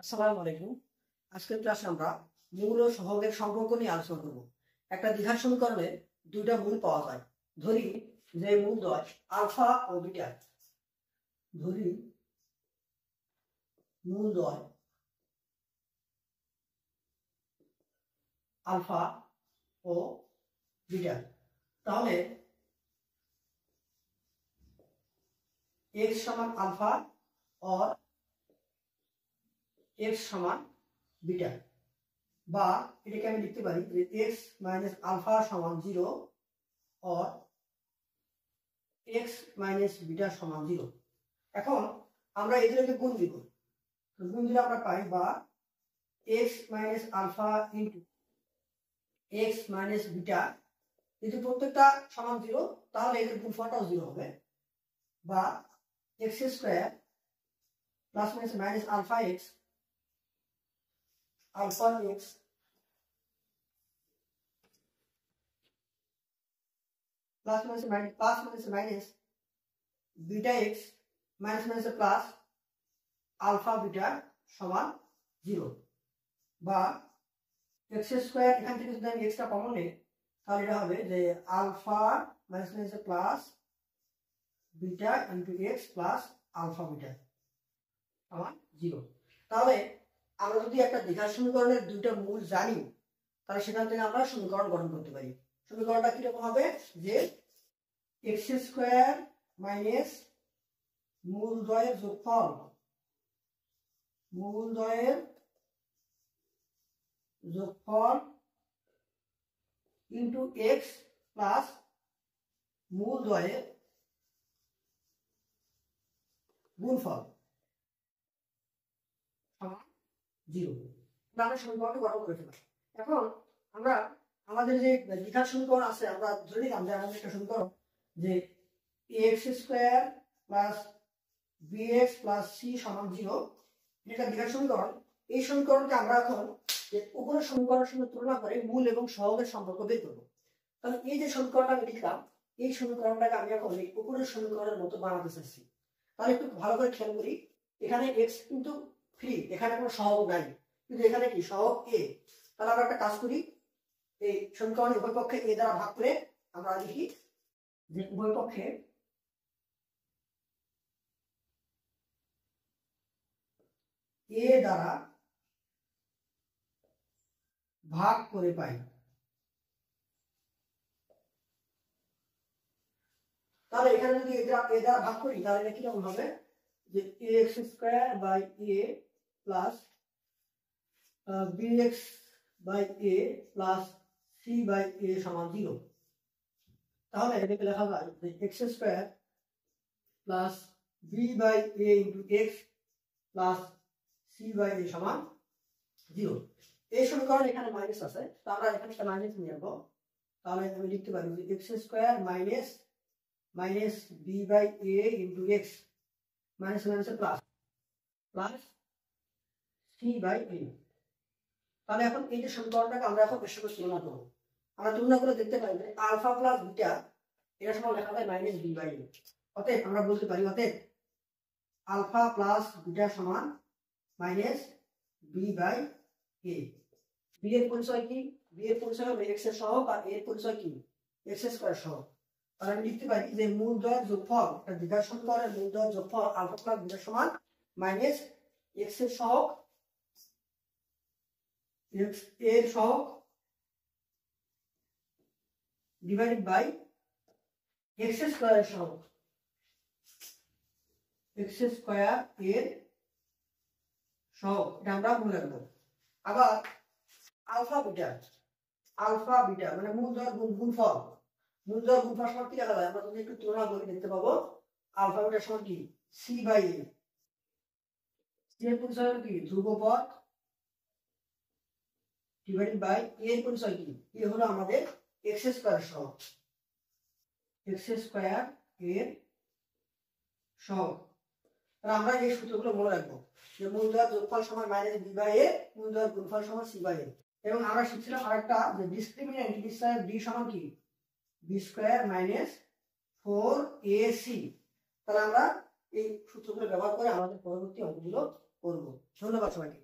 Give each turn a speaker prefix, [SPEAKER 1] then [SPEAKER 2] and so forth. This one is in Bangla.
[SPEAKER 1] আসসালামু আলাইকুম। আজকের ক্লাসে আমরা মূল ও সহগের সম্পর্ক নিয়ে আলোচনা করব। একটা দ্বিঘাত সমীকরণে দুইটা মূল পাওয়া যায়। ধরি যে মূলদ্বয় আলফা ও বিটা। ধরি মূলদ্বয় আলফা ও বিটা। তাহলে x সমান আলফা और x সমান বিটা, বা এটাকে আমি লিখতে পারি যে x মাইনাস আলফা সমান 0 और x মাইনাস বিটা সমান 0। এখন আমরা এগুলোকে গুণ দিব, গুণ দিলে আমরা পাই বা x minus alpha into x minus beta, যদি প্রত্যেকটা সমান 0 তাহলে এদের গুণফলটাও 0 হবে, বা x square plus minus minus alpha x plus minus minus beta x minus minus plus alpha beta সমান 0, বা x স্কয়ার এখান থেকে যদি আমি এক্সটা কমন নিই তাহলে এটা হবে যে alpha minus minus plus beta into x plus alpha beta সমান 0। তাহলে আমরা যদি একটা দ্বিঘাত সমীকরণের দুইটা মূল জানি তাহলে সেখান থেকে আমরা সমীকরণ গঠন করতে পারি। সমীকরণটা কিরকম হবে যে x স্কয়ার মাইনাস মূলদ্বয়ের যোগফল ইন্টু x প্লাস মূলদ্বয়ের গুণফল সমান 0। আমরা সমীকরণটি গঠন করে ফেললাম। এখন আমরা আমাদের যে দ্বিঘাত সমীকরণ আছে আমরা ধরে নিলাম যে আমাদের একটা সমীকরণ যে ax square plus bx plus c সমান 0, এটা দ্বিঘাত সমীকরণ। এই সমীকরণকে আমরা এখন যে উপরের সমীকরণের সঙ্গে তুলনা করে মূল এবং সহগের সম্পর্ক বের করব। তাহলে এই যে সমীকরণটা আমি লিখলাম এই সমীকরণটাকে আমি এখন এই উপরের সমীকরণের মতো বানাতে চাচ্ছি। তাহলে একটু ভালো করে খেয়াল করি, এখানে x কিন্তু ফ্রি, এখানে কোনো সহগ নাই, কিন্তু এখানে কি সহগ a। তাহলে আমরা একটা কাজ করি, এই সমীকরণের উভয় পক্ষে a দ্বারা ভাগ করে আমরা লিখি যে উভয় পক্ষে a দ্বারা ভাগ করে পাই। তাহলে এখানে যদি a দ্বারা ভাগ করি তাহলে এটা কিরকম হবে যে ax square by a plus bx by a plus c by a সমান 0। তাহলে এটাকে লেখা যায় যে x square plus b by a into x plus c by a সমান 0। এই সমীকরণ এখানে মাইনাস আছে, তো আমরা এখানে একটা মাইনাস নিয়ে আসবো। তাহলে আমি লিখতে পারি যে x square minus minus b by a into x minus minus plus plus c by a। তাহলে এখন এই যে সমীকরণটাকে আমরা এখন এর সাথে তুলনা করব। আমরা তুলনা করে দেখতে পাই যে আলফা প্লাস বিটা এর সমান লেখা যায় মাইনাস b বাই a। অতএব আমরা বলতে পারি অতএব আলফা প্লাস বিটা সমান minus b by a। b এর পরিচয় কি? b এর পরিচয় হবে x এর সহগ, আর a এর পরিচয় কি? x স্কয়ার সহগ। তাহলে আমি লিখতে পারি যে মূলদ্বয়ের যোগফল, একটা দ্বিঘাত সমীকরণের মূলদ্বয়ের যোগফল আলফা প্লাস বিটা সমান মাইনাস x এর সহগ x এর সহগ ডিভাইডেড বাই x স্কয়ার সহগ x স্কয়ার এর সহগ, এটা আমরা মনে রাখবো। আবার আলফা বিটা মানে মূলদ্বয়ের গুণফল সমান কি লেখা যায়? আমরা যদি একটু তুলনা করে দেখতে পাবো আলফা বিটা সমান কি c বাই a। c এর পরিচয় কি? ধ্রুবপদ ডিভাইডেড বাই a এর পরিচয় কি? a হলো আমাদের x স্কয়ার সহগ, x স্কয়ার এর সহগ। তাহলে আমরা এই সূত্রগুলো মনে রাখবো যে মূলদ্বয়ের যোগফল সমান মাইনাস b বাই a, মূলদ্বয়ের গুণফল সমান c বাই a। এবং আমরা শিখছিলাম আরেকটা যে ডিসক্রিমিন্যান্ট d স্কয়ার d সমান কি b স্কয়ার মাইনাস 4ac। তাহলে আমরা এই সূত্রগুলো ব্যবহার করে আমাদের পরবর্তী অঙ্কগুলো করব। ধন্যবাদ সবাইকে।